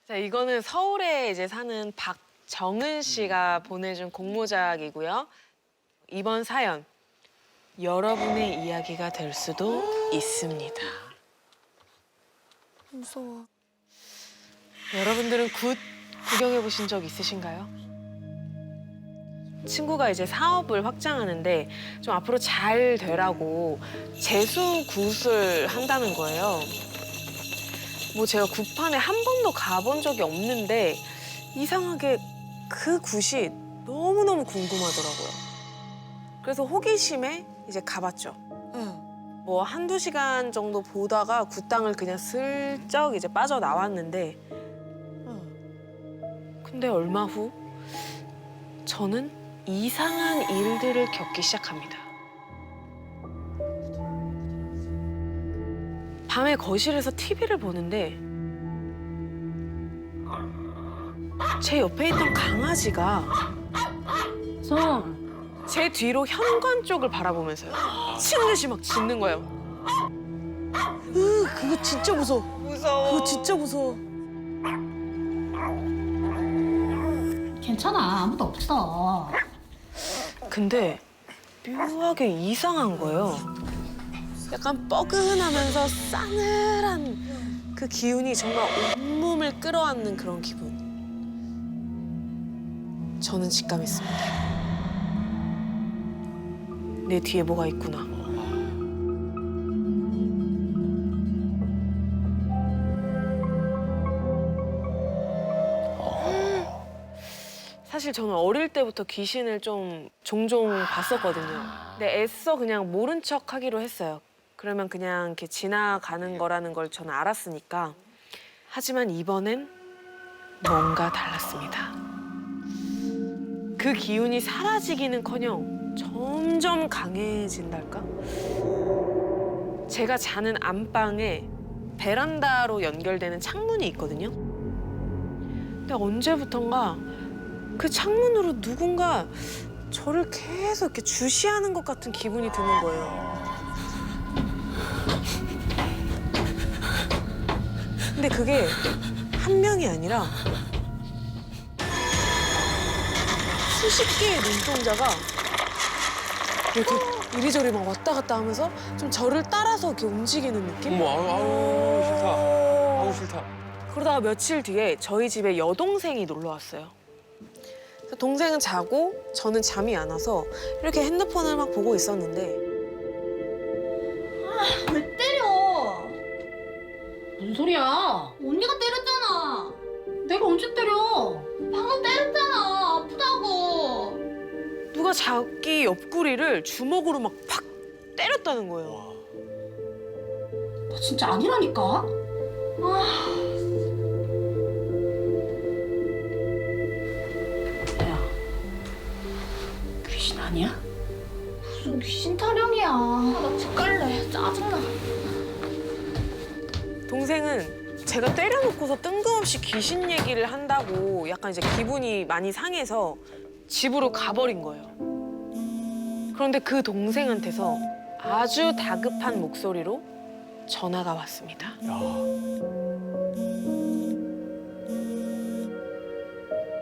자, 이거는 서울에 이제 사는 박정은 씨가 보내준 공모작이고요. 이번 사연, 여러분의 이야기가 될 수도 있습니다. 무서워. 여러분들은 굿 구경해 보신 적 있으신가요? 친구가 이제 사업을 확장하는데 좀 앞으로 잘 되라고 재수 굿을 한다는 거예요. 뭐 제가 굿판에 한 번도 가본 적이 없는데 이상하게 그 굿이 너무너무 궁금하더라고요. 그래서 호기심에 이제 가봤죠. 응. 뭐 한두 시간 정도 보다가 굿땅을 그냥 슬쩍 이제 빠져나왔는데 근데 얼마 후 저는 이상한 일들을 겪기 시작합니다. 밤에 거실에서 TV를 보는데 제 옆에 있던 강아지가 제 뒤로 현관 쪽을 바라보면서요. 미친 듯이 막 짖는 거예요. 그거 진짜 무서워. 무서워. 그거 진짜 무서워. 괜찮아, 아무도 없어. 근데 묘하게 이상한 거예요. 약간 뻐근하면서 싸늘한 그 기운이 정말 온몸을 끌어안는 그런 기분. 저는 직감했습니다. 내 뒤에 뭐가 있구나. 사실 저는 어릴 때부터 귀신을 좀 종종 봤었거든요. 근데 애써 그냥 모른 척 하기로 했어요. 그러면 그냥 이렇게 지나가는 거라는 걸 저는 알았으니까. 하지만 이번엔 뭔가 달랐습니다. 그 기운이 사라지기는커녕 점점 강해진달까? 제가 자는 안방에 베란다로 연결되는 창문이 있거든요. 근데 언제부턴가 그 창문으로 누군가 저를 계속 이렇게 주시하는 것 같은 기분이 드는 거예요. 근데 그게 한 명이 아니라 수십 개의 눈동자가 이렇게 이리저리 막 왔다 갔다 하면서 좀 저를 따라서 이렇게 움직이는 느낌? 어머, 아우 싫다. 아우 싫다. 그러다가 며칠 뒤에 저희 집에 여동생이 놀러 왔어요. 그래서 동생은 자고 저는 잠이 안 와서 이렇게 핸드폰을 막 보고 있었는데 왜 때려? 무슨 소리야? 언니가 때렸잖아. 내가 언제 때려? 방금 때렸잖아. 아프다고. 누가 자기 옆구리를 주먹으로 막 팍 때렸다는 거예요. 나 진짜 아니라니까. 야, 귀신 아니야? 무슨 귀신 타령이야. 나 집 갈래. 짜증나. 동생은 제가 때려놓고서 뜬금없이 귀신 얘기를 한다고 약간 이제 기분이 많이 상해서 집으로 가버린 거예요. 그런데 그 동생한테서 아주 다급한 목소리로 전화가 왔습니다.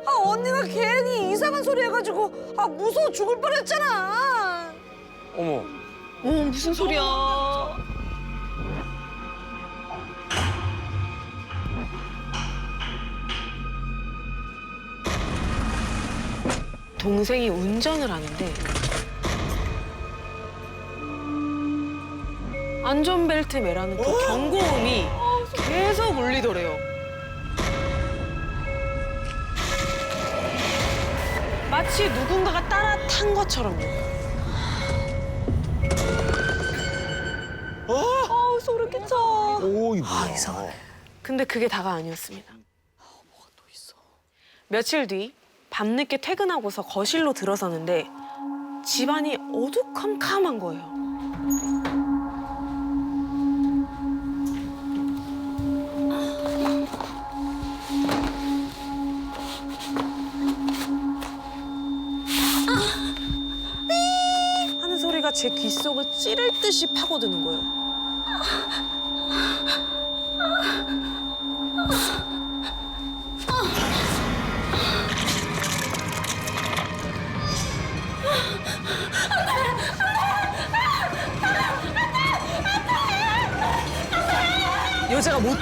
언니가 괜히 이상한 소리 해가지고 무서워 죽을 뻔했잖아. 어머. 무슨 소리야. 동생이 운전을 하는데 안전벨트 매라는 그 경고음이 계속 울리더래요. 마치 누군가가 따라 탄 것처럼요. 소름 끼쳐. 오, 이거 뭐야. 이상하네. 근데 그게 다가 아니었습니다. 뭐가 또 있어. 며칠 뒤 밤늦게 퇴근하고서 거실로 들어서는데 집안이 어두컴컴한 거예요. 하는 소리가 제 귓속을 찌를 듯이 파고드는 거예요.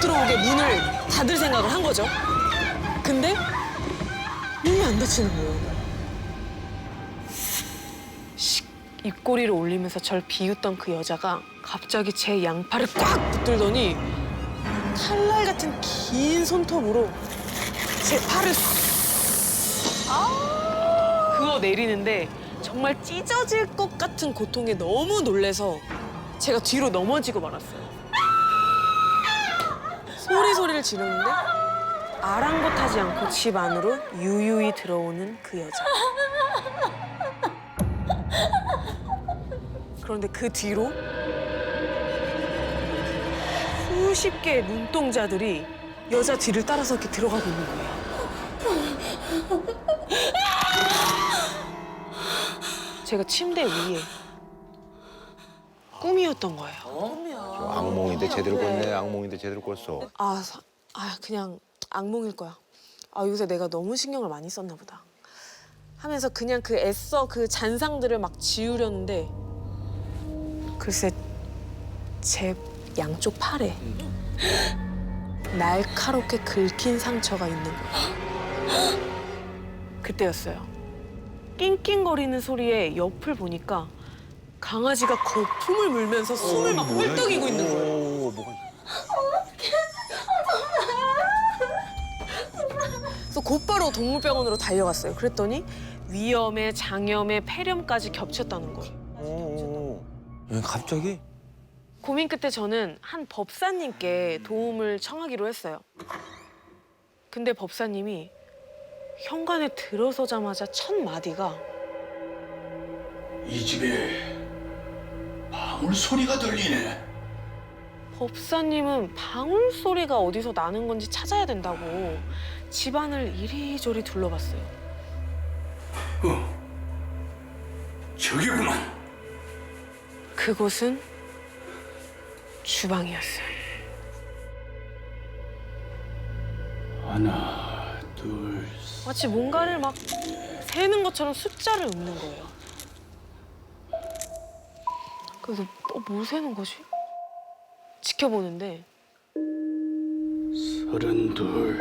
들어오게 문을 닫을 생각을 한 거죠. 근데 문이 안 닫히는 거예요. 씩 입꼬리를 올리면서 절 비웃던 그 여자가 갑자기 제 양팔을 꽉 붙들더니 칼날 같은 긴 손톱으로 제 팔을 그어 내리는데 정말 찢어질 것 같은 고통에 너무 놀래서 제가 뒤로 넘어지고 말았어요. 소리를 지르는데 아랑곳하지 않고 집 안으로 유유히 들어오는 그 여자. 그런데 그 뒤로 수십 개의 눈동자들이 여자 뒤를 따라서 이렇게 들어가고 있는 거예요. 제가 침대 위에 꿈이었던 거예요. 악몽인데 제대로 꿨네. 악몽인데 제대로 꿨어. 그냥 악몽일 거야. 요새 내가 너무 신경을 많이 썼나 보다. 하면서 그냥 애써 그 잔상들을 막 지우려는데 글쎄 제 양쪽 팔에 날카롭게 긁힌 상처가 있는 거예요. 그때였어요. 낑낑거리는 소리에 옆을 보니까 강아지가 거품을 물면서 숨을 막 헐떡이고 있는 거예요. 오, 뭐가... 그래서 곧바로 동물병원으로 달려갔어요. 그랬더니 위염에 장염에 폐렴까지 겹쳤다는 거예요. 갑자기? 고민 끝에 저는 한 법사님께 도움을 청하기로 했어요. 근데 법사님이 현관에 들어서자마자 첫 마디가 이 집에 방울 소리가 들리네. 법사님은 방울 소리가 어디서 나는 건지 찾아야 된다고 집안을 이리저리 둘러봤어요. 저기구만. 그곳은 주방이었어요. 하나, 둘, 마치 뭔가를 막 세는 것처럼 숫자를 읊는 거예요. 그래서 뭘 세는 거지? 지켜보는데 32,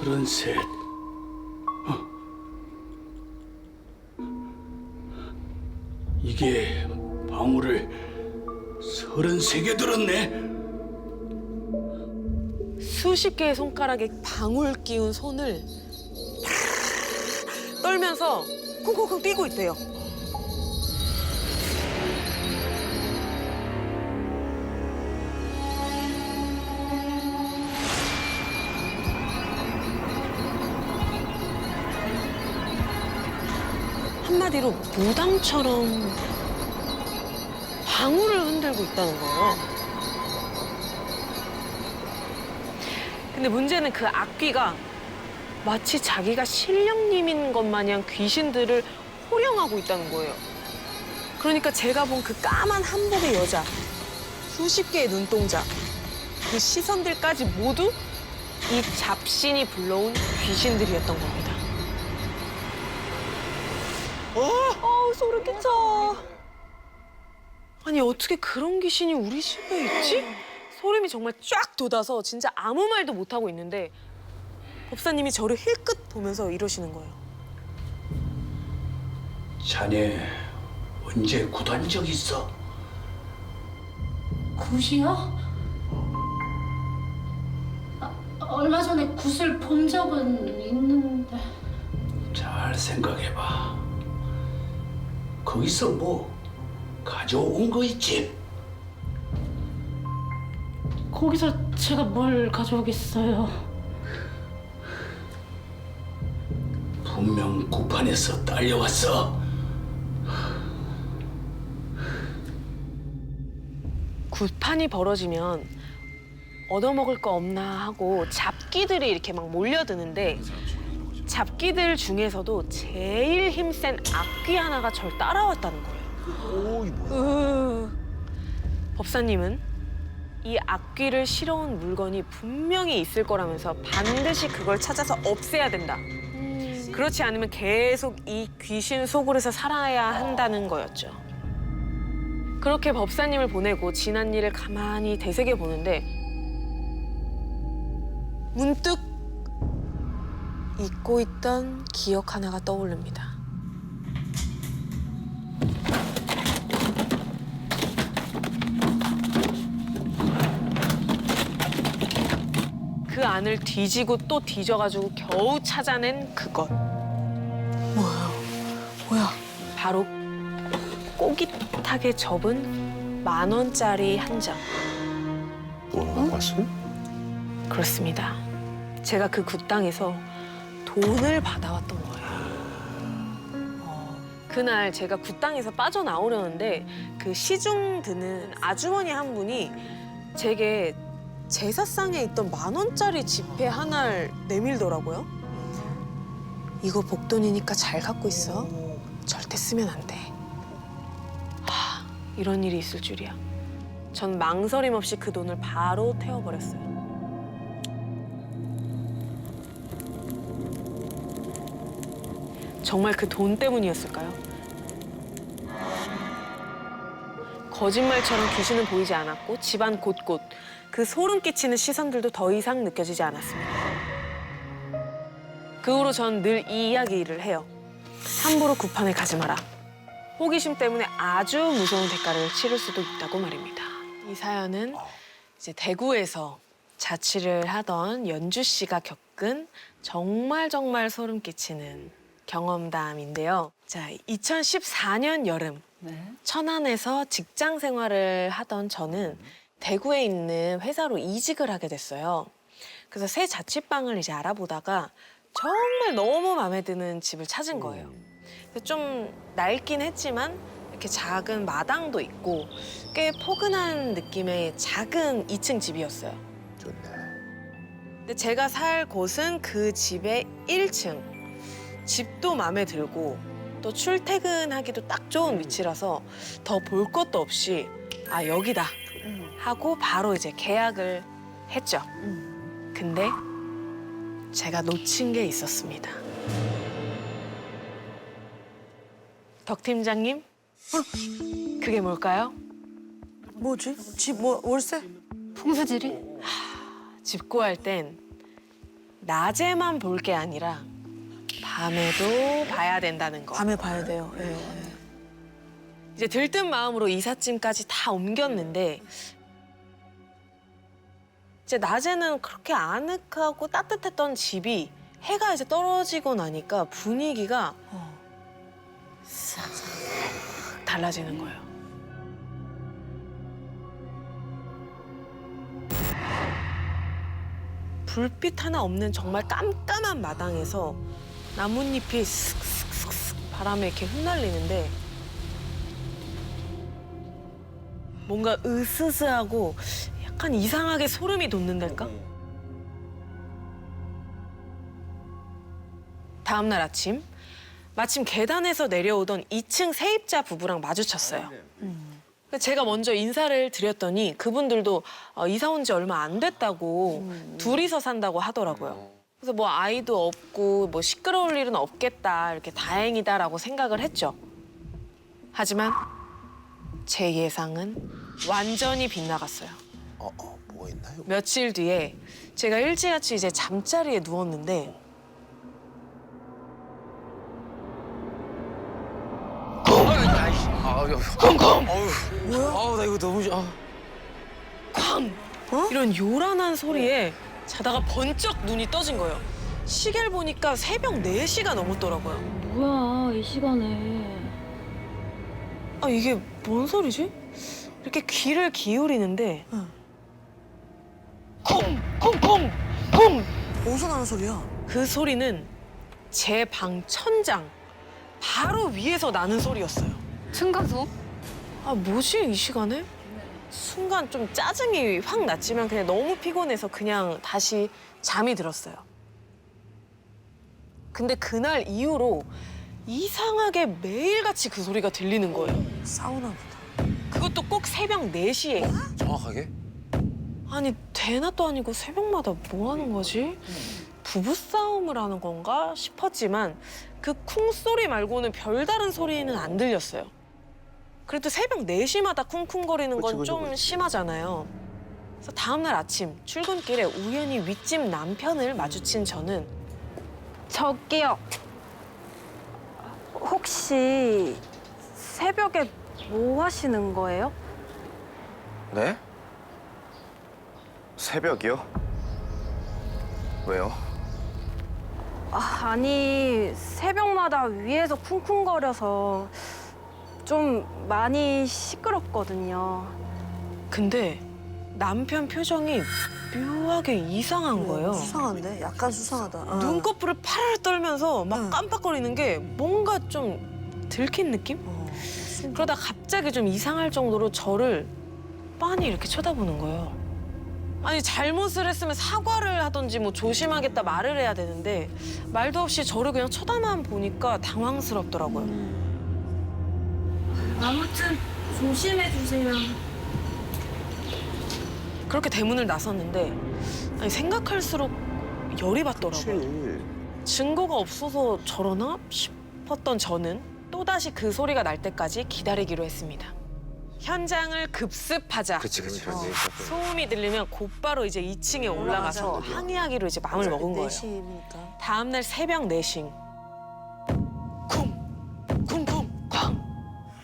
33. 이게 방울을 33개 들었네. 수십 개의 손가락에 방울 끼운 손을 떨면서 쿵쿵쿵 뛰고 있대요. 한마디로 무당처럼 방울을 흔들고 있다는 거예요. 근데 문제는 그 악귀가 마치 자기가 신령님인 것 마냥 귀신들을 호령하고 있다는 거예요. 그러니까 제가 본 그 까만 한복의 여자, 수십 개의 눈동자, 그 시선들까지 모두 이 잡신이 불러온 귀신들이었던 겁니다. 소름 끼쳐. 아니 어떻게 그런 귀신이 우리 집에 있지? 소름이 정말 쫙 돋아서 진짜 아무 말도 못하고 있는데 법사님이 저를 힐끗 보면서 이러시는 거예요. 자네 언제 굿한 적 있어? 굿이요? 얼마 전에 굿을 본 적은 있는데. 잘 생각해봐. 거기서 뭐 가져온 거 있지? 거기서 제가 뭘 가져오겠어요? 분명 구판에서 딸려왔어. 굿판이 벌어지면 얻어먹을 거 없나 하고 잡기들이 이렇게 막 몰려드는데 잡기들 중에서도 제일 힘센 악귀 하나가 절 따라왔다는 거예요. 오, 이 뭐야? 법사님은 이 악귀를 실어온 물건이 분명히 있을 거라면서 반드시 그걸 찾아서 없애야 된다. 그렇지 않으면 계속 이 귀신 소굴에서 살아야 한다는 거였죠. 그렇게 법사님을 보내고 지난 일을 가만히 되새겨 보는데 문득 잊고 있던 기억 하나가 떠오릅니다. 그 안을 뒤지고 또 뒤져가지고 겨우 찾아낸 그것. 뭐야? 바로 꼬깃하게 접은 10,000원짜리 한 장. 돈을 갖고 왔어? 그렇습니다. 제가 그 굿당에서 돈을 받아왔던 거예요. 그날 제가 굿당에서 빠져나오려는데 그 시중 드는 아주머니 한 분이 제게 제사상에 있던 10,000원짜리 지폐 하나를 내밀더라고요. 이거 복돈이니까 잘 갖고 있어. 절대 쓰면 안 돼. 이런 일이 있을 줄이야. 전 망설임 없이 그 돈을 바로 태워버렸어요. 정말 그 돈 때문이었을까요? 거짓말처럼 귀신은 보이지 않았고 집안 곳곳 그 소름 끼치는 시선들도 더 이상 느껴지지 않았습니다. 그 후로 전 늘 이 이야기를 해요. 함부로 굿판에 가지 마라. 호기심 때문에 아주 무서운 대가를 치를 수도 있다고 말입니다. 이 사연은 이제 대구에서 자취를 하던 연주 씨가 겪은 정말 소름 끼치는 경험담인데요. 자, 2014년 여름 천안에서 직장 생활을 하던 저는 대구에 있는 회사로 이직을 하게 됐어요. 그래서 새 자취방을 이제 알아보다가 정말 너무 마음에 드는 집을 찾은 거예요. 좀 낡긴 했지만 이렇게 작은 마당도 있고 꽤 포근한 느낌의 작은 2층 집이었어요. 좋네. 근데 제가 살 곳은 그 집의 1층. 집도 마음에 들고 또 출퇴근하기도 딱 좋은 위치라서 더 볼 것도 없이 아 여기다 하고 바로 이제 계약을 했죠. 근데 제가 놓친 게 있었습니다. 덕 팀장님, 그게 뭘까요? 뭐지? 집 월세? 풍수지리? 집 구할 땐 낮에만 볼 게 아니라 밤에도 봐야 된다는 거. 밤에 봐야 돼요. 예. 이제 들뜬 마음으로 이삿짐까지 다 옮겼는데 이제 낮에는 그렇게 아늑하고 따뜻했던 집이 해가 이제 떨어지고 나니까 분위기가 싹 달라지는 거예요. 불빛 하나 없는 정말 깜깜한 마당에서 나뭇잎이 슥슥슥슥 바람에 이렇게 흩날리는데 뭔가 으스스하고 약간 이상하게 소름이 돋는달까? 다음 날 아침 마침 계단에서 내려오던 2층 세입자 부부랑 마주쳤어요. 제가 먼저 인사를 드렸더니 그분들도 이사 온 지 얼마 안 됐다고 둘이서 산다고 하더라고요. 그래서 뭐 아이도 없고 뭐 시끄러울 일은 없겠다 이렇게 다행이다라고 생각을 했죠. 하지만 제 예상은 완전히 빗나갔어요. 뭐가 있나요? 며칠 뒤에 제가 일찌감치 이제 잠자리에 누웠는데 아우 나 이거 너무 쾅! 이런 요란한 소리에 자다가 번쩍 눈이 떠진 거예요. 시계를 보니까 새벽 4시가 넘었더라고요. 뭐야, 이 시간에. 아 이게 뭔 소리지? 이렇게 귀를 기울이는데 콩! 콩! 콩! 어디서 나는 소리야? 그 소리는 제 방 천장 바로 위에서 나는 소리였어요. 층간소? 아 뭐지 이 시간에? 순간 좀 짜증이 확 났지만 그냥 너무 피곤해서 그냥 다시 잠이 들었어요. 근데 그날 이후로 이상하게 매일같이 그 소리가 들리는 거예요. 사우나 보다. 그것도 꼭 새벽 4시에. 정확하게? 아니 대낮도 아니고 새벽마다 뭐 하는 거지? 부부싸움을 하는 건가 싶었지만 그 쿵소리 말고는 별다른 소리는 안 들렸어요. 그래도 새벽 4시마다 쿵쿵거리는 건 그치, 좀 그치. 심하잖아요. 그래서 다음 날 아침 출근길에 우연히 윗집 남편을 마주친 저는 저기요. 혹시 새벽에 뭐 하시는 거예요? 네? 새벽이요? 왜요? 아니, 새벽마다 위에서 쿵쿵거려서 좀 많이 시끄럽거든요. 근데 남편 표정이 묘하게 이상한 거예요. 수상한데? 약간 수상하다. 어. 눈꺼풀을 파르르 떨면서 막 응. 깜빡거리는 게 뭔가 좀 들킨 느낌? 그러다 갑자기 좀 이상할 정도로 저를 빤히 이렇게 쳐다보는 거예요. 아니 잘못을 했으면 사과를 하던지 뭐 조심하겠다 말을 해야 되는데 말도 없이 저를 그냥 쳐다만 보니까 당황스럽더라고요. 아무튼 조심해 주세요. 그렇게 대문을 나섰는데 아니, 생각할수록 열이 받더라고요. 그치. 증거가 없어서 저러나 싶었던 저는 또다시 그 소리가 날 때까지 기다리기로 했습니다. 현장을 급습하자. 그치. 소음이 들리면 곧바로 이제 2층에 올라가서 올라가자. 항의하기로 이제 마음을 먹은 거예요. 4시니까. 다음 날 새벽 4시. 쿵! 쾅!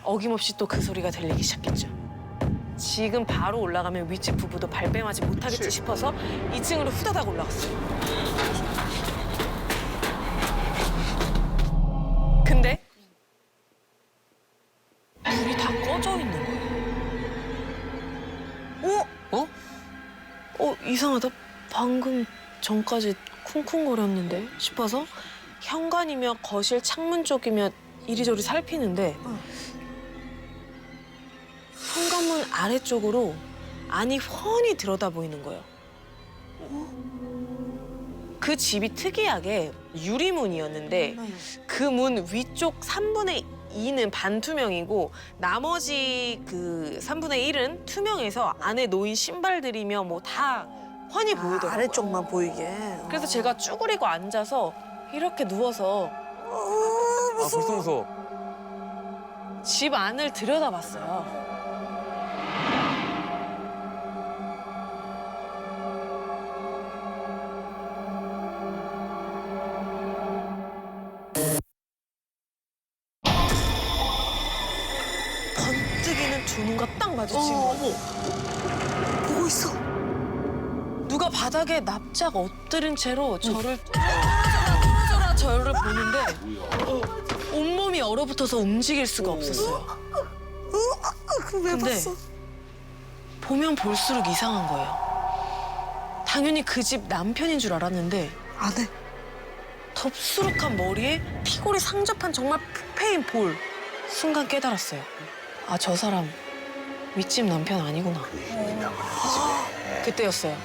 어김없이 또 그 소리가 들리기 시작했죠. 지금 바로 올라가면 윗집 부부도 발뺌하지 못하겠지 싶어서 2층으로 후다닥 올라갔어요. 근데 불이 다 꺼져 있는 거예요. 이상하다. 방금 전까지 쿵쿵거렸는데 싶어서 현관이며 거실 창문 쪽이며 이리저리 살피는데 현관문 아래쪽으로 안이 훤히 들여다 보이는 거예요. 그 집이 특이하게 유리문이었는데 그 문 위쪽 3분의 2는 반투명이고 나머지 그 3분의 1은 투명해서 안에 놓인 신발들이며 뭐 다 훤히 보이더라고요. 아래쪽만 보이게. 그래서 제가 쭈그리고 앉아서 이렇게 누워서 아, 벌써 무서워. 집 안을 들여다봤어요. 번뜩이는 두 눈과 딱 마주친 거예요. 보고 있어. 누가 바닥에 납작 엎드린 채로 저를 뚫어져라 저를 보는데 온몸이 얼어붙어서 움직일 수가 없었어요. 그왜 근데 봤어? 보면 볼수록 이상한 거예요. 당연히 그 집 남편인 줄 알았는데 안 해. 덥수룩한 머리에 피골이 상접한 정말 푸페인 볼. 순간 깨달았어요. 아, 저 사람 윗집 남편 아니구나. 그때였어요.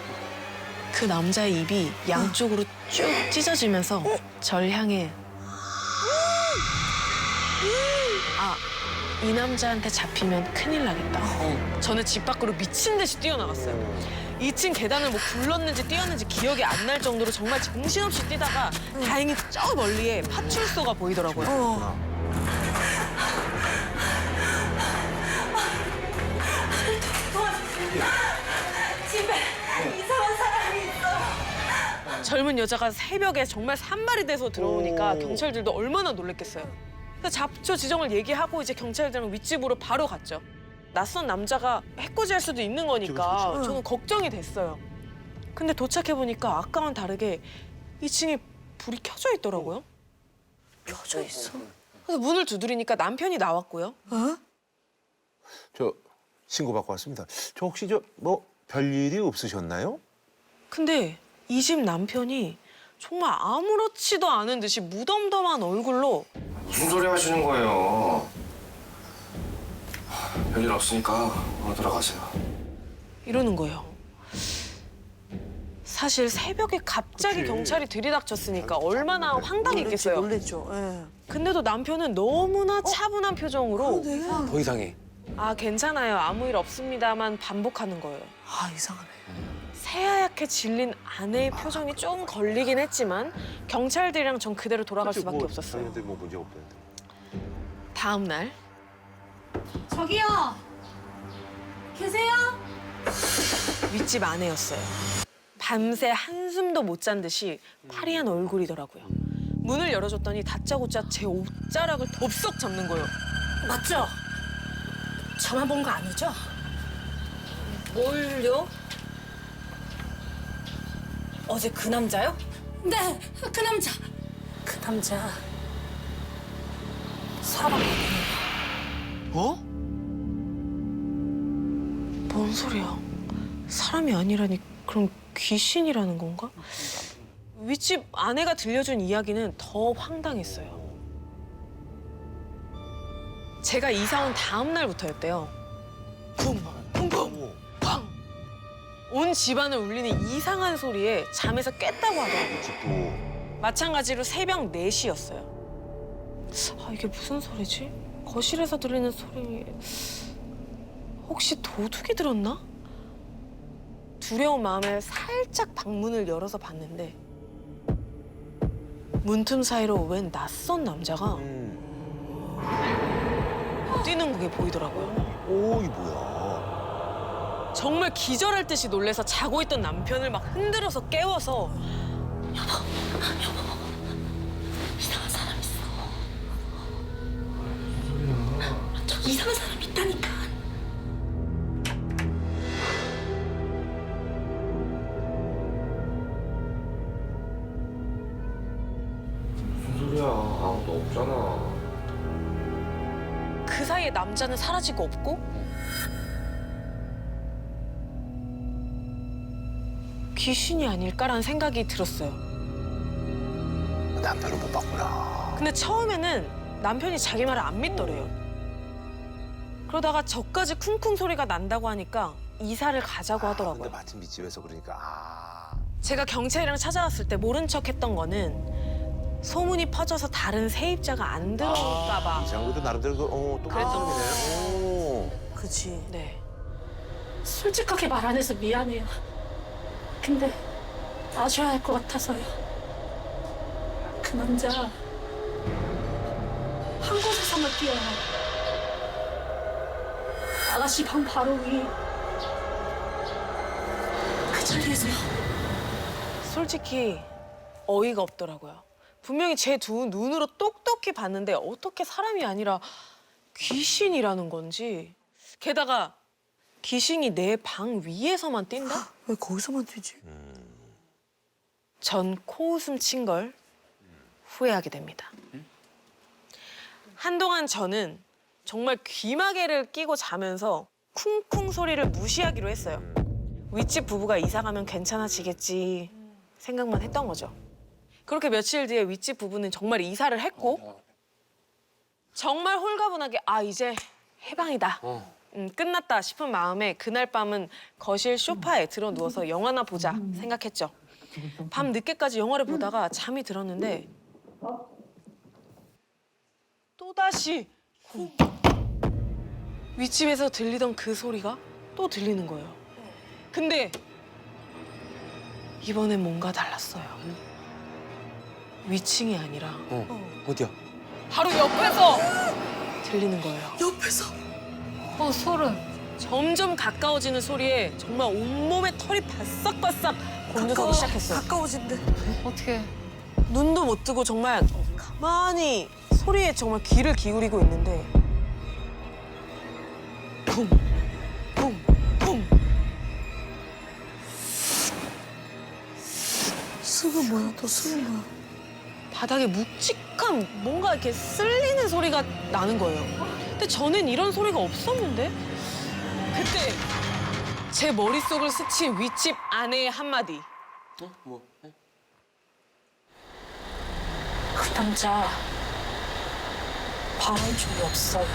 그 남자의 입이 양쪽으로 쭉 찢어지면서 절 향해 이 남자한테 잡히면 큰일 나겠다. 저는 집 밖으로 미친 듯이 뛰어나갔어요. 2층 계단을 뭐 굴렀는지 뛰었는지 기억이 안 날 정도로 정말 정신없이 뛰다가 다행히 저 멀리에 파출소가 보이더라고요. 젊은 여자가 새벽에 정말 산발이 돼서 들어오니까 경찰들도 얼마나 놀랬겠어요. 그래서 잡초 지정을 얘기하고 이제 경찰들은 윗집으로 바로 갔죠. 낯선 남자가 해코지할 수도 있는 거니까 저는 걱정이 됐어요. 근데 도착해보니까 아까와는 다르게 2층에 불이 켜져 있더라고요. 켜져 있어. 그래서 문을 두드리니까 남편이 나왔고요. 저 신고 받고 왔습니다. 저 혹시 뭐 별일이 없으셨나요? 근데 이 집 남편이 정말 아무렇지도 않은 듯이 무덤덤한 얼굴로 무슨 소리 하시는 거예요? 별일 없으니까 들어가세요. 이러는 거예요. 사실 새벽에 갑자기 그치. 경찰이 들이닥쳤으니까 얼마나 황당했겠어요. 놀랬죠. 예. 근데도 남편은 너무나 차분한 표정으로 더 이상해. 아 괜찮아요 아무 일 없습니다만 반복하는 거예요. 아 이상하네. 새하얗게 질린 아내의 표정이 좀 걸리긴 했지만 경찰들이랑 전 그대로 돌아갈 수밖에 없었어요. 당연히 뭐 문제 없다는데. 다음 날 저기요. 계세요? 윗집 아내였어요. 밤새 한숨도 못 잔 듯이 파리한 얼굴이더라고요. 문을 열어줬더니 다짜고짜 제 옷자락을 덥석 잡는 거예요. 맞죠? 저만 본 거 아니죠? 뭘요? 어제 그 남자요? 네, 그 남자. 그 남자 사람 아니에요. 어? 뭔 소리야? 사람이 아니라니 그럼 귀신이라는 건가? 윗집 아내가 들려준 이야기는 더 황당했어요. 제가 이사 온 다음 날부터였대요. 쿵쿵쿵 쾅! 온 집안을 울리는 이상한 소리에 잠에서 깼다고 하더라고요. 집도 마찬가지로 새벽 4시였어요. 아, 이게 무슨 소리지? 거실에서 들리는 소리... 혹시 도둑이 들었나? 두려운 마음에 살짝 방문을 열어서 봤는데 문틈 사이로 웬 낯선 남자가 뛰는 게 보이더라고요. 오, 이 뭐야? 정말 기절할 듯이 놀래서 자고 있던 남편을 막 흔들어서 깨워서 이상한 사람 있어. 저 이상한 사람 있다니까. 무슨 소리야? 아무도 없잖아. 그 사이에 남자는 사라지고 없고 귀신이 아닐까라는 생각이 들었어요. 남편을 못 봤구나. 근데 처음에는 남편이 자기 말을 안 믿더래요. 그러다가 저까지 쿵쿵 소리가 난다고 하니까 이사를 가자고 하더라고요. 근데 마침 밑집에서 그러니까 제가 경찰이랑 찾아왔을 때 모른 척 했던 거는 소문이 퍼져서 다른 세입자가 안 들어올까 봐. 이상하게도 나름대로 또 그랬던 사람이네. 오. 그치. 네. 솔직하게 말 안 해서 미안해요. 근데 아셔야 할 것 같아서요. 그 남자 한 곳에서만 뛰어요. 아가씨 방 바로 위. 그 자리에서요. 솔직히 어이가 없더라고요. 분명히 제 두 눈으로 똑똑히 봤는데 어떻게 사람이 아니라 귀신이라는 건지. 게다가 귀신이 내 방 위에서만 뛴다? 왜 거기서만 뛰지? 전 코웃음 친 걸 후회하게 됩니다. 한동안 저는 정말 귀마개를 끼고 자면서 쿵쿵 소리를 무시하기로 했어요. 윗집 부부가 이사 가면 괜찮아지겠지 생각만 했던 거죠. 그렇게 며칠 뒤에 윗집 부부는 정말 이사를 했고 정말 홀가분하게 아 이제 해방이다. 끝났다 싶은 마음에 그날 밤은 거실 소파에 들어 누워서 영화나 보자 생각했죠. 밤 늦게까지 영화를 보다가 잠이 들었는데 또다시 윗집에서 들리던 그 소리가 또 들리는 거예요. 근데 이번엔 뭔가 달랐어요. 위층이 아니라 어디야? 바로 옆에서 들리는 거예요. 옆에서. 소름. 점점 가까워지는 소리에 정말 온몸에 털이 바싹바싹 곤두서기 시작했어요. 가까워진대. 어떻게? 눈도 못 뜨고 정말 가만히 소리에 정말 귀를 기울이고 있는데 쿵, 쿵, 쿵. 쓱은 뭐야? 또 쓱은 뭐야? 바닥에 묵직한 뭔가 이렇게 쓸리는 소리가 나는 거예요. 근데 저는 이런 소리가 없었는데? 그때 제 머릿속을 스친 윗집 아내의 한마디. 그 남자 바람 쪽이 없어요.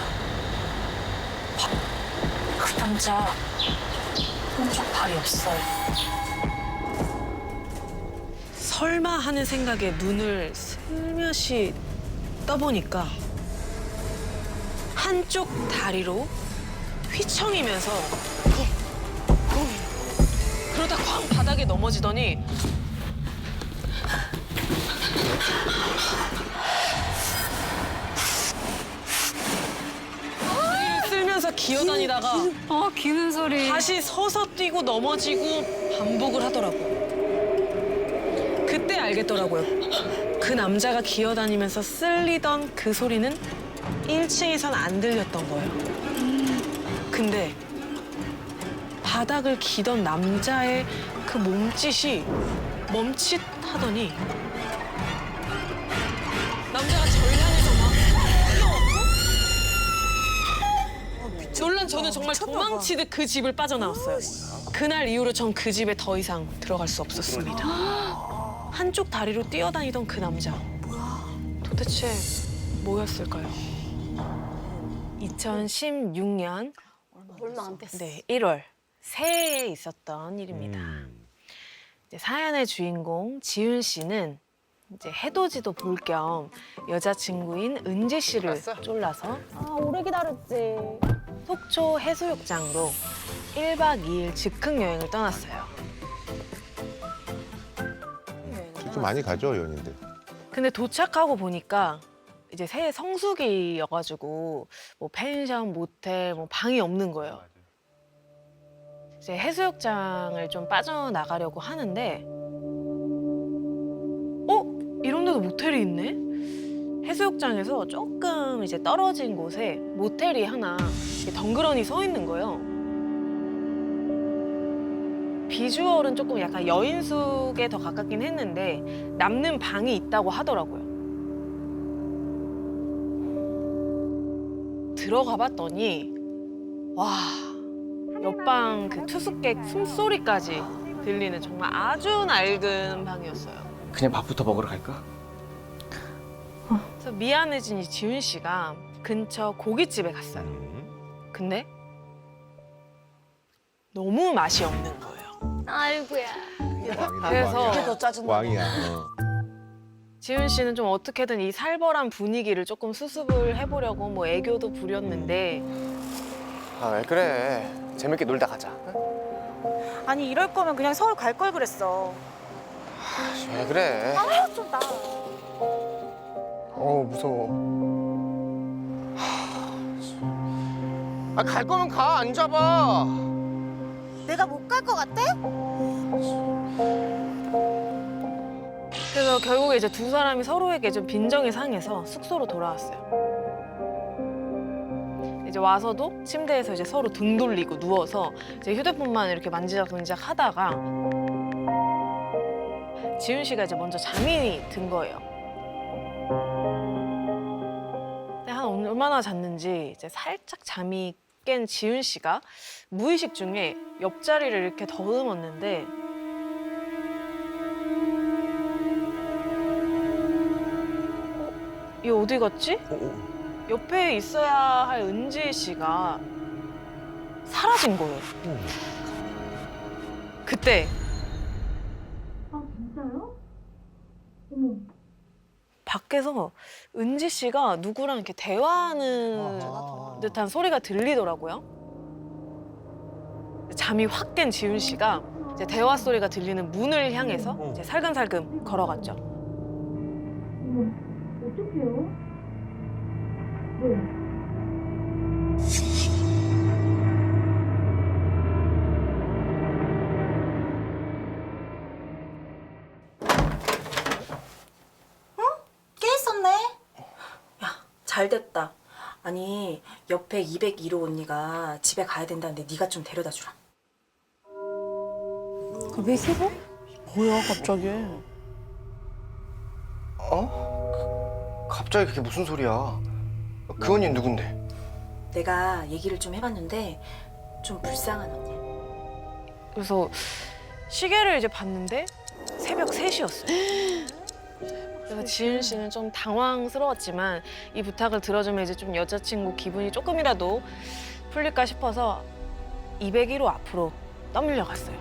그 남자 한쪽 발이 없어요. 설마 하는 생각에 눈을 슬며시 떠보니까 한쪽 다리로 휘청이면서 쿵, 그러다 쾅 바닥에 넘어지더니 다리를 쓸면서 기어다니다가 기는 소리. 다시 서서 뛰고 넘어지고 반복을 하더라고요. 그때 알겠더라고요. 그 남자가 기어다니면서 쓸리던 그 소리는 1층에선 안 들렸던 거예요. 근데 바닥을 기던 남자의 그 몸짓이 멈칫하더니 남자가 저를 향해서 막 뛰어왔고 놀란 저는 정말 도망치듯 그 집을 빠져나왔어요. 그날 이후로 전 그 집에 더 이상 들어갈 수 없었습니다. 한쪽 다리로 뛰어다니던 그 남자. 도대체 뭐였을까요? 2016년 얼마 안 됐어. 네, 1월 새해에 있었던 일입니다. 이제 사연의 주인공 지윤 씨는 이제 해돋이도 볼 겸 여자친구인 은지 씨를 쫄라서 오래 기다렸지. 속초 해수욕장으로 1박 2일 즉흥 여행을 떠났어요. 좀 많이 가죠, 연인들. 근데 도착하고 보니까 이제 새해 성수기여가지고 뭐 펜션, 모텔, 뭐 방이 없는 거예요. 이제 해수욕장을 좀 빠져나가려고 하는데 이런 데도 모텔이 있네? 해수욕장에서 조금 이제 떨어진 곳에 모텔이 하나 이렇게 덩그러니 서 있는 거예요. 비주얼은 조금 약간 여인숙에 더 가깝긴 했는데 남는 방이 있다고 하더라고요. 들어가 봤더니 와, 옆방 그 투숙객 숨소리까지 들리는 정말 아주 낡은 방이었어요. 그냥 밥부터 먹으러 갈까? 그래서 미안해진 이 지윤 씨가 근처 고깃집에 갔어요. 근데 너무 맛이 없는 거예요. 아이고야. 그래서 이게 더 짜증나. 왕이야. 지윤 씨는 좀 어떻게든 이 살벌한 분위기를 조금 수습을 해보려고 뭐 애교도 부렸는데 아, 왜 그래? 재밌게 놀다 가자. 아니 이럴 거면 그냥 서울 갈 걸 그랬어. 왜 그래? 좀 나. 무서워. 갈 거면 가, 안 잡아. 내가 못 갈 것 같아? 그래서 결국에 이제 두 사람이 서로에게 좀 빈정이 상해서 숙소로 돌아왔어요. 이제 와서도 침대에서 이제 서로 등 돌리고 누워서 이제 휴대폰만 이렇게 만지작 하다가 지윤 씨가 이제 먼저 잠이 든 거예요. 근데 한 얼마나 잤는지 이제 살짝 잠이 깬 지윤 씨가 무의식 중에 옆자리를 이렇게 더듬었는데 이 어디 갔지? 옆에 있어야 할 은지 씨가 사라진 거예요. 그때 밖에서 은지 씨가 누구랑 이렇게 대화하는 듯한 소리가 들리더라고요. 잠이 확 깬 지윤 씨가 이제 대화 소리가 들리는 문을 향해서 이제 살금살금 걸어갔죠. 깨 있었네. 야, 잘 됐다. 아니 옆에 202호 언니가 집에 가야 된다는데 네가 좀 데려다 주라. 왜 세고? 뭐야 갑자기? 갑자기 그게 무슨 소리야? 그 언니 누군데? 내가 얘기를 좀 해봤는데 좀 불쌍한 언니야. 그래서 시계를 이제 봤는데 새벽 3시였어요. 그래서 지윤 씨는 좀 당황스러웠지만 이 부탁을 들어주면 이제 좀 여자친구 기분이 조금이라도 풀릴까 싶어서 201호 앞으로 떠밀려 갔어요.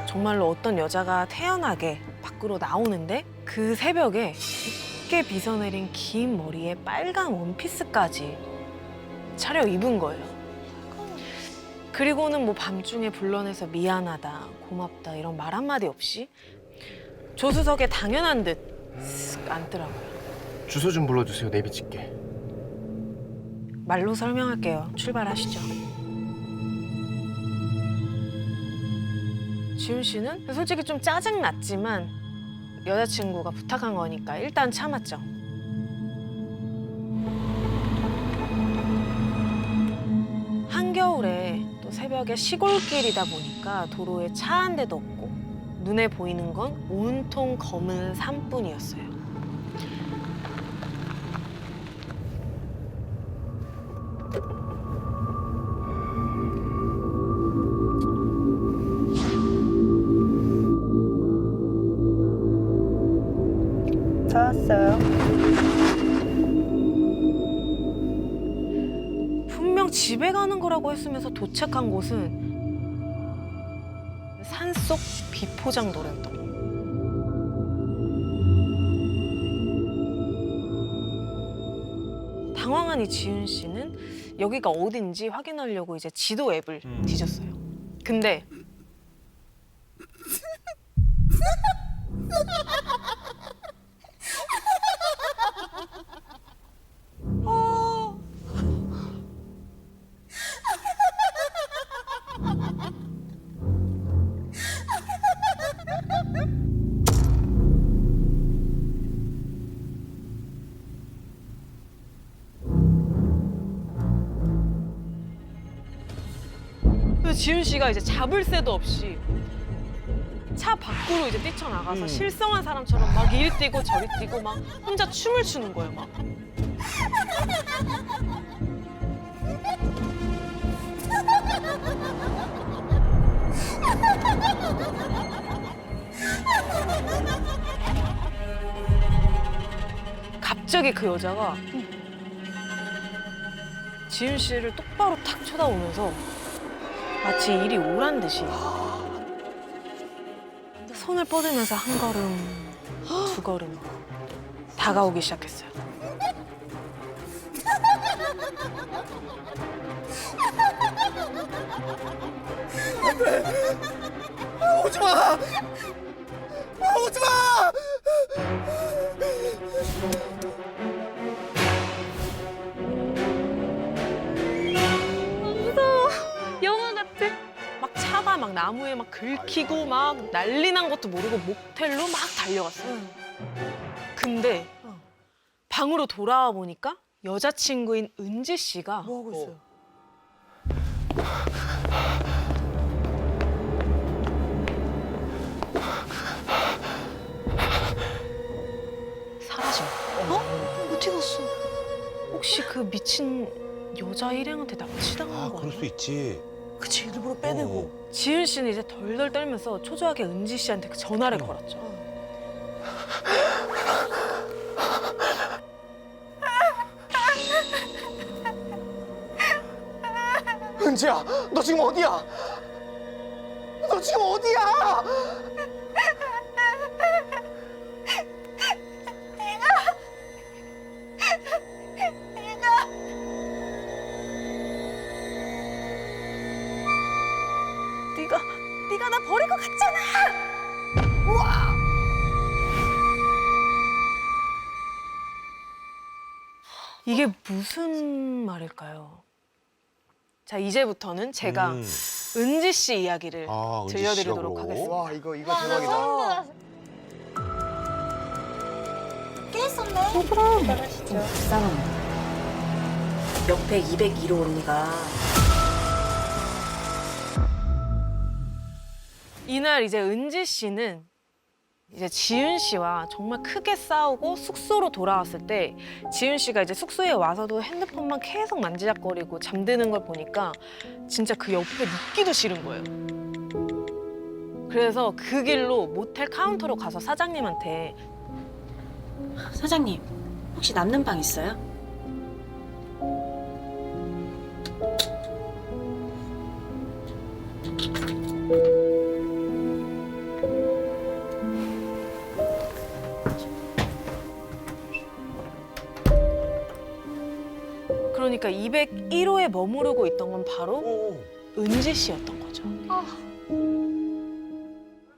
정말로 어떤 여자가 태연하게 밖으로 나오는데 그 새벽에 짙게 빗어내린 긴 머리에 빨간 원피스까지 차려 입은 거예요. 그리고는 뭐 밤중에 불러내서 미안하다, 고맙다 이런 말 한마디 없이 조수석에 당연한 듯 쓱 앉더라고요. 주소 좀 불러주세요. 내비 찍게. 말로 설명할게요. 출발하시죠. 지훈 씨는 솔직히 좀 짜증 났지만 여자친구가 부탁한 거니까 일단 참았죠. 한겨울에 또 새벽에 시골길이다 보니까 도로에 차 한 대도 없고 눈에 보이는 건 온통 검은 산뿐이었어요. 찾았어요. 분명 집에 가는 거라고 했으면서 도착한 곳은 산속 비포장도로였던 거예요. 당황한 이 지훈 씨는 여기가 어딘지 확인하려고 이제 지도 앱을 뒤졌어요. 근데 그래서 지훈 씨가 이제 잡을 새도 없이 차 밖으로 이제 뛰쳐나가서 실성한 사람처럼 막 이리 뛰고 저리 뛰고 막 혼자 춤을 추는 거예요, 막. 갑자기 그 여자가 지훈 씨를 똑바로 탁 쳐다보면서 마치 일이 오란 듯이 손을 뻗으면서 한 걸음, 두 걸음 다가오기 시작했어요. 오지 마! 오지 마! 영화 같아. 막 차가 막 나무에 막 긁히고 막 난리 난 것도 모르고 목텔로 막 달려갔어요. 근데 방으로 돌아와 보니까 여자친구인 은지 씨가 뭐 하고 있어요? 사라진 거예요. 어디 갔어? 혹시 그 미친 여자 일행한테 납치당한 거 그럴 아니야? 수 있지. 그치, 일부러 빼내고. 지은 씨는 이제 덜덜 떨면서 초조하게 은지 씨한테 그 전화를 걸었죠. 은지야, 너 지금 어디야? 너 지금 어디야? 네가 나 버리고 갔잖아. 이게 무슨 말일까요? 자, 이제부터는 제가 은지 씨 이야기를 은지 들려드리도록 시작으로. 하겠습니다. 와, 이거 대박이다. 꽤 있었네. 좀 불쌍합니다. 옆에 201호 언니가 이날 이제 은지 씨는 이제 지은 씨와 정말 크게 싸우고 숙소로 돌아왔을 때 지은 씨가 이제 숙소에 와서도 핸드폰만 계속 만지작거리고 잠드는 걸 보니까 진짜 그 옆에 눕기도 싫은 거예요. 그래서 그 길로 모텔 카운터로 가서 사장님한테 사장님 혹시 남는 방 있어요? 그러니까 201호에 머무르고 있던 건 바로 은지 씨였던 거죠.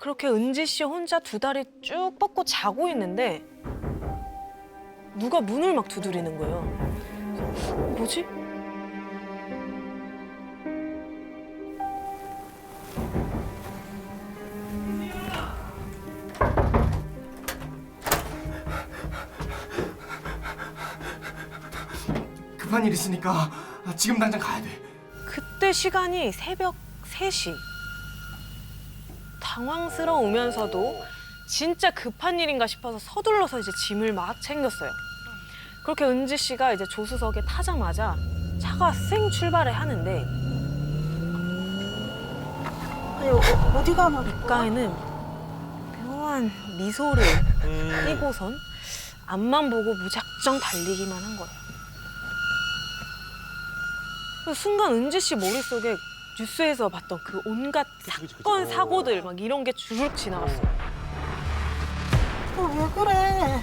그렇게 은지 씨 혼자 두 다리 쭉 뻗고 자고 있는데 누가 문을 막 두드리는 거예요. 그래서 뭐지? 급한 일 있으니까 지금 당장 가야 돼. 그때 시간이 새벽 3시. 당황스러우면서도 진짜 급한 일인가 싶어서 서둘러서 이제 짐을 막 챙겼어요. 그렇게 은지 씨가 이제 조수석에 타자마자 차가 쌩 출발을 하는데 아니, 어디 가나? 입가에는 묘한 미소를 띠고선 앞만 보고 무작정 달리기만 한 거예요. 그 순간 은지 씨 머릿속에 뉴스에서 봤던 그 온갖 사건, 사고들 막 이런 게 주룩 지나갔어요. 왜 그래?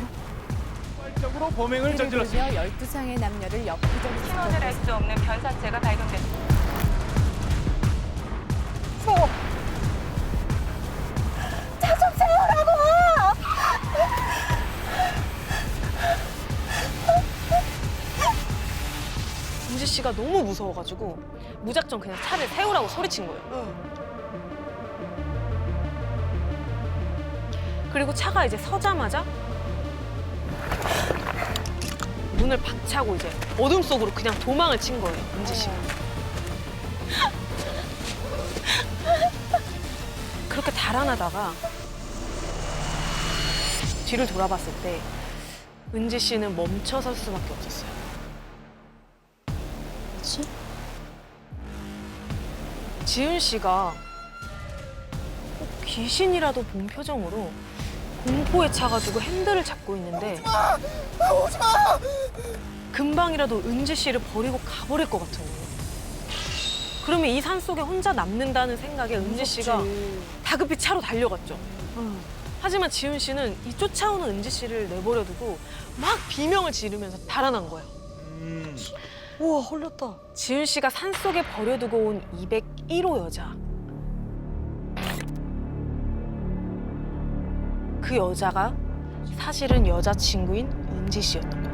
적으로 범행을 저질렀습니다. 12상의 남녀를 엽기적으로 신원을 알 수 없는 변사체가 발견됐습니다. 은지 씨가 너무 무서워가지고 무작정 그냥 차를 세우라고 소리친 거예요. 그리고 차가 이제 서자마자 문을 박차고 이제 어둠 속으로 그냥 도망을 친 거예요, 은지 씨가. 그렇게 달아나다가 뒤를 돌아봤을 때 은지 씨는 멈춰설 수밖에 없었어요. 뭐지? 지은 씨가 꼭 귀신이라도 본 표정으로 공포에 차가지고 핸들을 잡고 있는데 금방이라도 은지 씨를 버리고 가버릴 것 같은 거예요. 그러면 이 산속에 혼자 남는다는 생각에 은지 씨가 다급히 차로 달려갔죠. 하지만 지은 씨는 이 쫓아오는 은지 씨를 내버려두고 막 비명을 지르면서 달아난 거예요. 우와, 홀렸다. 지은 씨가 산속에 버려두고 온 201호 여자. 그 여자가 사실은 여자친구인 은지 씨였던 거죠.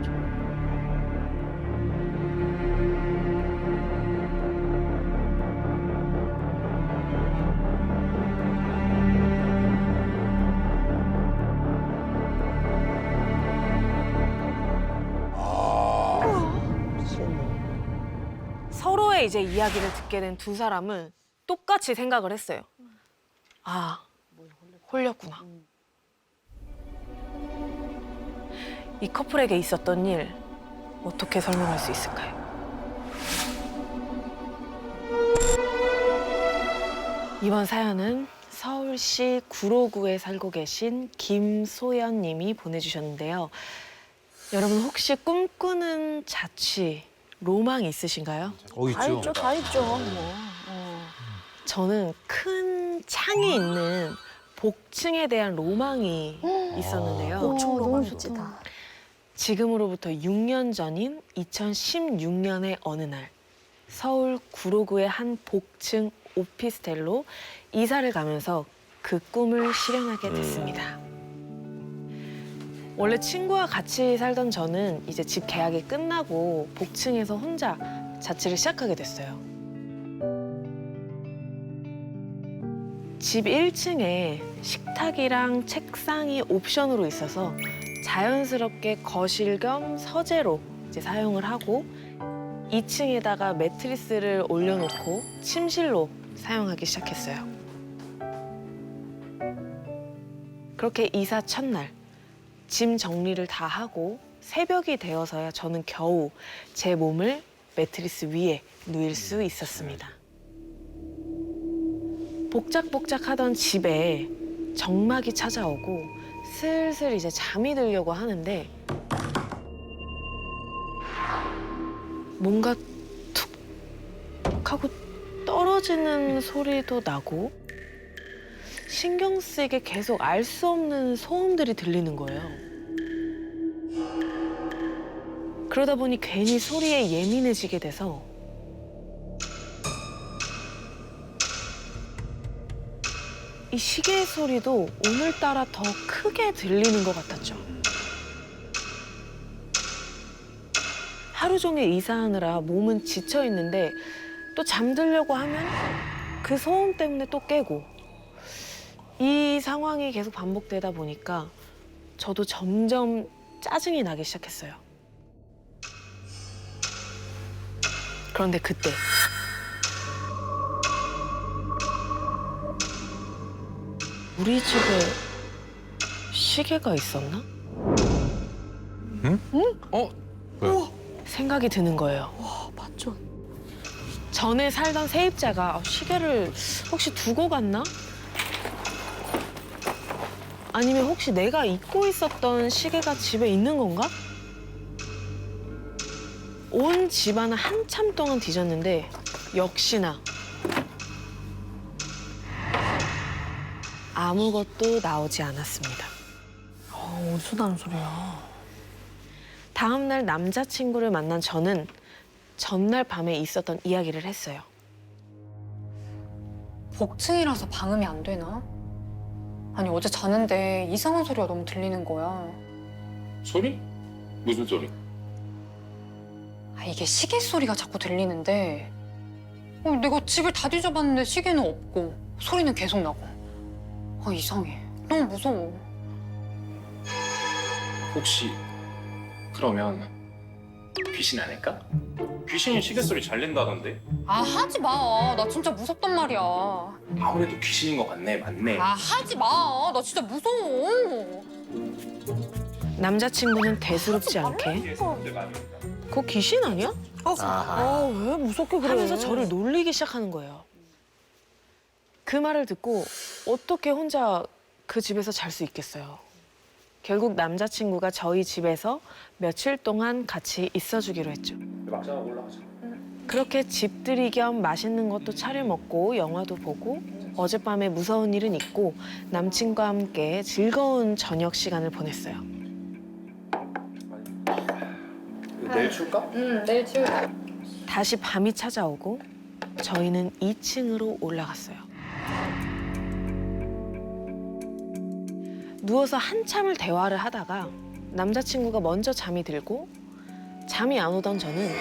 서로의 이제 이야기를 듣게 된 두 사람은 똑같이 생각을 했어요. 아, 홀렸구나. 이 커플에게 있었던 일 어떻게 설명할 수 있을까요? 이번 사연은 서울시 구로구에 살고 계신 김소연 님이 보내주셨는데요. 여러분 혹시 꿈꾸는 자취, 로망 있으신가요? 다 있죠, 다 있죠. 뭐. 저는 큰 창이 있는 복층에 대한 로망이 있었는데요. 너무 좋다. 지금으로부터 6년 전인 2016년의 어느 날 서울 구로구의 한 복층 오피스텔로 이사를 가면서 그 꿈을 실현하게 됐습니다. 원래 친구와 같이 살던 저는 이제 집 계약이 끝나고 복층에서 혼자 자취를 시작하게 됐어요. 집 1층에 식탁이랑 책상이 옵션으로 있어서 자연스럽게 거실 겸 서재로 이제 사용을 하고 2층에다가 매트리스를 올려놓고 침실로 사용하기 시작했어요. 그렇게 이사 첫날 짐 정리를 다 하고 새벽이 되어서야 저는 겨우 제 몸을 매트리스 위에 누일 수 있었습니다. 복작복작하던 집에 정막이 찾아오고 슬슬 이제 잠이 들려고 하는데 뭔가 툭 하고 떨어지는 소리도 나고 신경 쓰이게 계속 알 수 없는 소음들이 들리는 거예요. 그러다 보니 괜히 소리에 예민해지게 돼서 이 시계 소리도 오늘따라 더 크게 들리는 것 같았죠. 하루 종일 이사하느라 몸은 지쳐 있는데 또 잠들려고 하면 그 소음 때문에 또 깨고, 이 상황이 계속 반복되다 보니까 저도 점점 짜증이 나기 시작했어요. 그런데 그때 우리 집에 시계가 있었나? 응? 왜? 생각이 드는 거예요. 와, 맞죠? 전에 살던 세입자가 시계를 혹시 두고 갔나? 아니면 혹시 내가 잊고 있었던 시계가 집에 있는 건가? 온 집안은 한참 동안 뒤졌는데 역시나 아무것도 나오지 않았습니다. 어디서 나는 소리야? 다음 날 남자친구를 만난 저는 전날 밤에 있었던 이야기를 했어요. 복층이라서 방음이 안 되나? 아니 어제 자는데 이상한 소리가 너무 들리는 거야. 소리? 무슨 소리? 아, 이게 시계 소리가 자꾸 들리는데 내가 집을 다 뒤져봤는데 시계는 없고 소리는 계속 나고. 아, 이상해. 너무 무서워. 혹시 그러면 귀신 아닐까? 귀신이 시계 소리 잘 낸다던데? 아, 하지 마. 나 진짜 무섭단 말이야. 아무래도 귀신인 것 같네, 맞네. 아, 하지 마. 나 진짜 무서워. 남자친구는 대수롭지 않게 그거 귀신 아니야? 왜 무섭게 그래? 하면서 저를 놀리기 시작하는 거예요. 그 말을 듣고 어떻게 혼자 그 집에서 잘 수 있겠어요. 결국 남자친구가 저희 집에서 며칠 동안 같이 있어주기로 했죠. 막상 올라가자. 그렇게 집들이 겸 맛있는 것도 차려 먹고 영화도 보고 어젯밤에 무서운 일은 잊고 남친과 함께 즐거운 저녁 시간을 보냈어요. 내일 출까? 응, 내일 치우자. 다시 밤이 찾아오고 저희는 2층으로 올라갔어요. 누워서 한참을 대화를 하다가 남자친구가 먼저 잠이 들고 잠이 안 오던 저는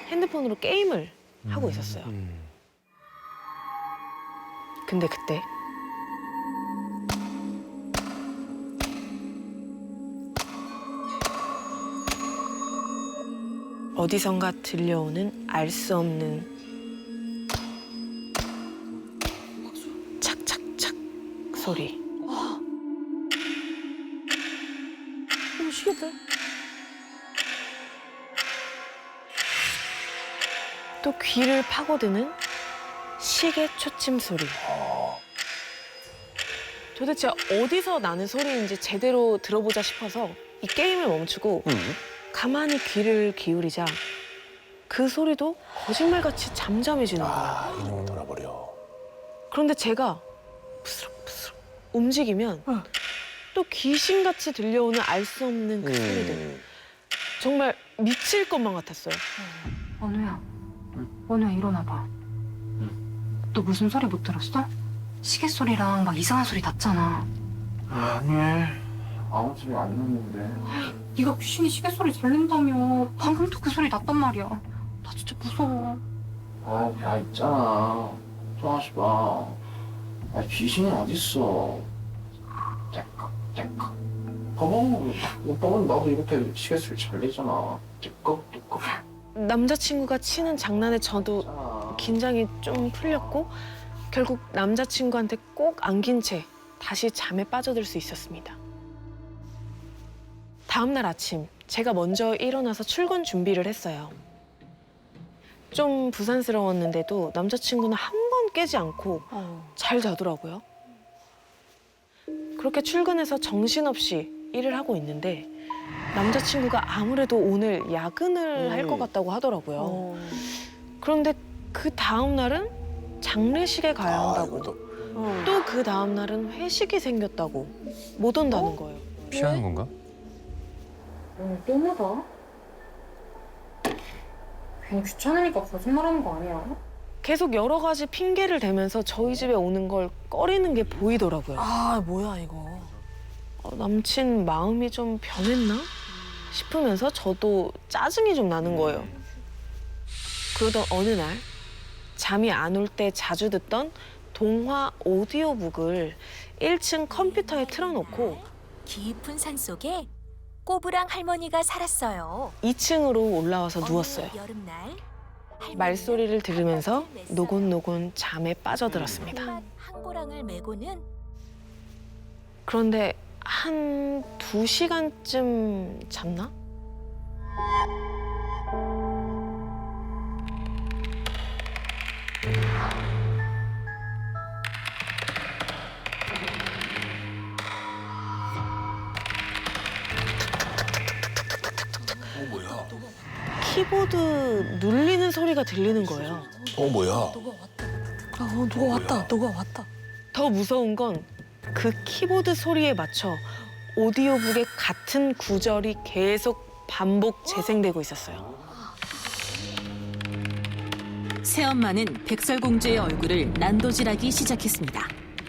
핸드폰으로 게임을 하고 있었어요. 근데 그때 어디선가 들려오는 알 수 없는 착착착 소리. 시계들. 또 귀를 파고드는 시계 초침 소리. 도대체 어디서 나는 소리인지 제대로 들어보자 싶어서 이 게임을 멈추고 가만히 귀를 기울이자 그 소리도 거짓말같이 잠잠해지는 거예요. 이놈 돌아버려. 그런데 제가 부스럭부스럭 움직이면 또 귀신같이 들려오는 알 수 없는 그 소리들. 정말 미칠 것만 같았어요. 원우야, 원우야 일어나봐. 너 무슨 소리 못 들었어? 시계 소리랑 막 이상한 소리 났잖아. 아니, 아무 소리 안 났는데. 네가 귀신이 시계 소리 잘 낸다며. 방금도 그 소리 났단 말이야. 나 진짜 무서워. 아, 야, 있잖아. 걱정하지 마. 아, 귀신은 어딨어. 째깍, 째깍. 봐봐, 오빠는 나도 이렇게 시계 소리 잘 내잖아. 째깍, 째깍. 남자친구가 치는 장난에 저도 있잖아. 긴장이 좀 풀렸고 결국 남자친구한테 꼭 안긴 채 다시 잠에 빠져들 수 있었습니다. 다음 날 아침 제가 먼저 일어나서 출근 준비를 했어요. 좀 부산스러웠는데도 남자친구는 한 번 깨지 않고 잘 자더라고요. 그렇게 출근해서 정신없이 일을 하고 있는데 남자친구가 아무래도 오늘 야근을 할 것 같다고 하더라고요. 그런데 그 다음 날은 장례식에 가야 한다고. 또 그 다음 날은 회식이 생겼다고 못 온다는 거예요. 피하는 건가? 또 나가? 괜히 귀찮으니까 거짓말하는 거 아니야? 계속 여러 가지 핑계를 대면서 저희 집에 오는 걸 꺼리는 게 보이더라고요. 아, 뭐야, 이거. 남친 마음이 좀 변했나 싶으면서 저도 짜증이 좀 나는 거예요. 그러던 어느 날 잠이 안 올 때 자주 듣던 동화 오디오북을 1층 컴퓨터에 틀어놓고 깊은 산 속에 꼬부랑 할머니가 살았어요. 2층으로 올라와서 누웠어요. 여름날 말소리를 들으면서 노곤노곤 잠에 빠져들었습니다. 한 고랑을 메고는 그런데 한 2시간쯤 잤나? 키보드 눌리는 소리가 들리는 거예요. 뭐야? 누가 왔다. 더 무서운 건 그 키보드 소리에 맞춰 오디오북의 같은 구절이 계속 반복 재생되고 있었어요. 새엄마는 백설공주의 얼굴을 난도질하기 시작했습니다.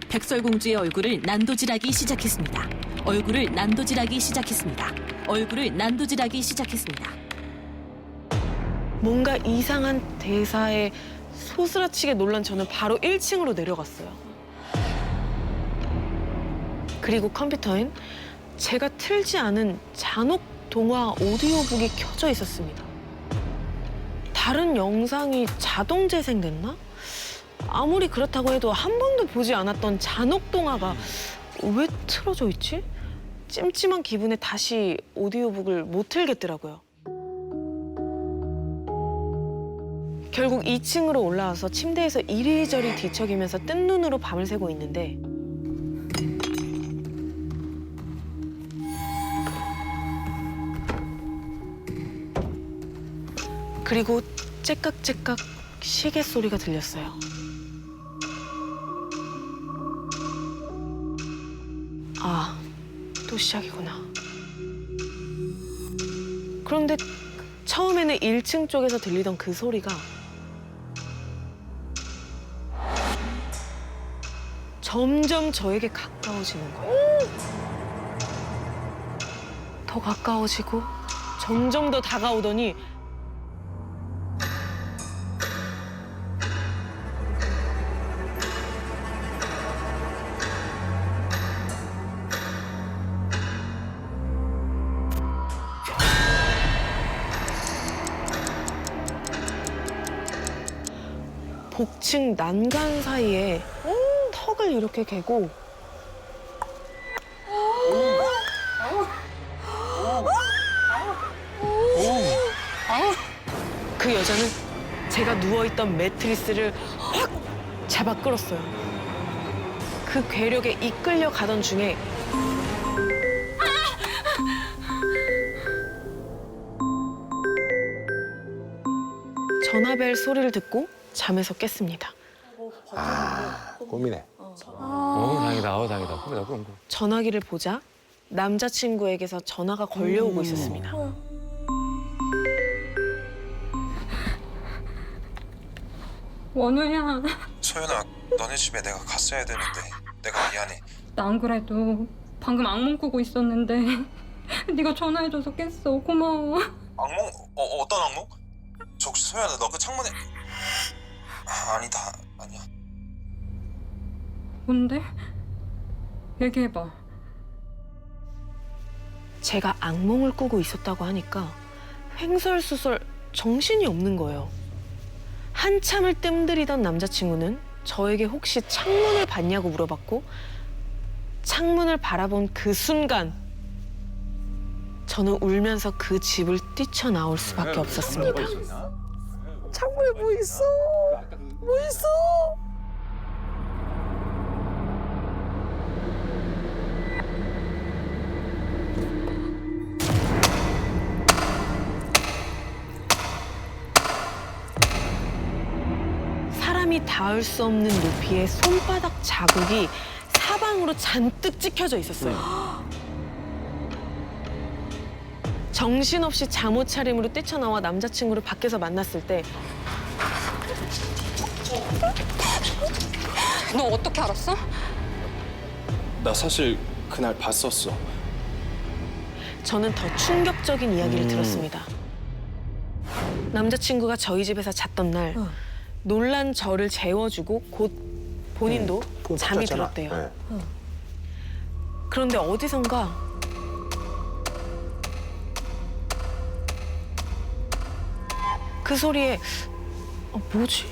백설공주의 얼굴을 난도질하기 시작했습니다. 얼굴을 난도질하기 시작했습니다. 얼굴을 난도질하기 시작했습니다. 뭔가 이상한 대사에 소스라치게 놀란 저는 바로 1층으로 내려갔어요. 그리고 컴퓨터엔 제가 틀지 않은 잔혹 동화 오디오북이 켜져 있었습니다. 다른 영상이 자동 재생됐나? 아무리 그렇다고 해도 한 번도 보지 않았던 잔혹 동화가 왜 틀어져 있지? 찜찜한 기분에 다시 오디오북을 못 틀겠더라고요. 결국 2층으로 올라와서 침대에서 이리저리 뒤척이면서 뜬 눈으로 밤을 새고 있는데 그리고 째깍째깍 시계 소리가 들렸어요. 아, 또 시작이구나. 그런데 처음에는 1층 쪽에서 들리던 그 소리가 점점 저에게 가까워지는 거예요. 더 가까워지고 점점 더 다가오더니 복층 난간 사이에 턱을 이렇게 개고 그 여자는 제가 누워있던 매트리스를 확 잡아 끌었어요. 그 괴력에 이끌려 가던 중에 전화벨 소리를 듣고 잠에서 깼습니다. 꿈이네. 다행이다. 다행이다. 꿈이다, 꿈. 전화기를 보자 남자친구에게서 전화가 걸려오고 있었습니다. 원우야. 소연아, 너네 집에 내가 갔어야 되는데 내가 미안해. 나 안 그래도 방금 악몽 꾸고 있었는데 네가 전화해줘서 깼어. 고마워. 악몽? 어떤 악몽? 저 혹시 소연아, 너 그 창문에... 아니다, 아니야. 뭔데? 얘기해봐. 제가 악몽을 꾸고 있었다고 하니까 횡설수설 정신이 없는 거예요. 한참을 뜸들이던 남자친구는 저에게 혹시 창문을 봤냐고 물어봤고 창문을 바라본 그 순간 저는 울면서 그 집을 뛰쳐나올 수밖에 없었습니다. 창문에 뭐 있어? 뭐 있어? 사람이 닿을 수 없는 높이의 손바닥 자국이 사방으로 잔뜩 찍혀져 있었어요. 정신없이 잠옷 차림으로 뛰쳐나와 남자친구를 밖에서 만났을 때 너 어떻게 알았어? 나 사실 그날 봤었어. 저는 더 충격적인 이야기를 들었습니다. 남자친구가 저희 집에서 잤던 날 놀란 저를 재워주고 곧 본인도 잠이 잤잖아. 들었대요. 네. 그런데 어디선가 그 소리에 뭐지?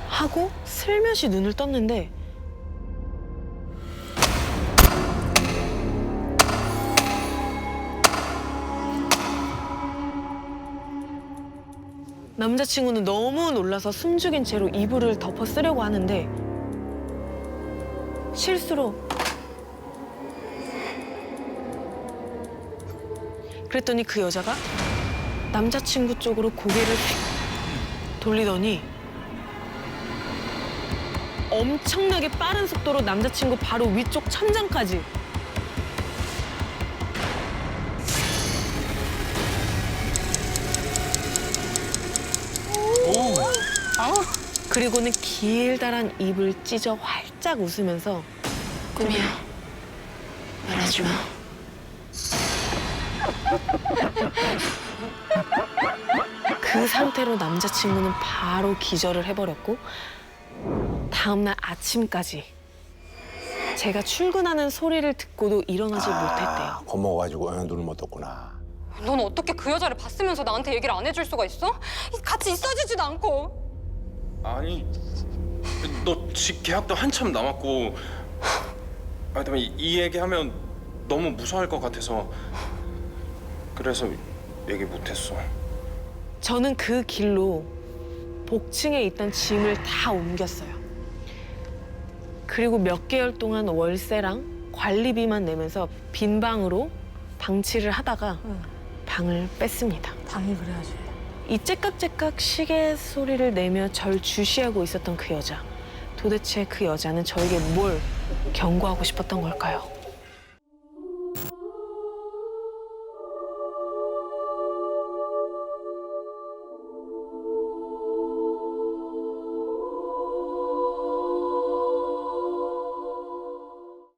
하고 슬며시 눈을 떴는데 남자친구는 너무 놀라서 숨죽인 채로 이불을 덮어 쓰려고 하는데 실수로 그랬더니 그 여자가 남자친구 쪽으로 고개를 돌리더니 엄청나게 빠른 속도로 남자친구 바로 위쪽 천장까지 그리고는 길다란 입을 찢어 활짝 웃으면서 꿈이야, 말하지 마. 그 상태로 남자친구는 바로 기절을 해버렸고 다음날 아침까지 제가 출근하는 소리를 듣고도 일어나지 못했대요. 겁먹어가지고 눈을 못 떴구나. 넌 어떻게 그 여자를 봤으면서 나한테 얘기를 안 해줄 수가 있어? 같이 있어주지도 않고. 아니, 너 집 계약도 한참 남았고, 아니, 근데 이 얘기하면 너무 무서워할 것 같아서 그래서 얘기 못했어. 저는 그 길로 복층에 있던 짐을 다 옮겼어요. 그리고 몇 개월 동안 월세랑 관리비만 내면서 빈 방으로 방치를 하다가 방을 뺐습니다. 당연히 그래야지. 이 째깍째깍 시계 소리를 내며 절 주시하고 있었던 그 여자. 도대체 그 여자는 저에게 뭘 경고하고 싶었던 걸까요?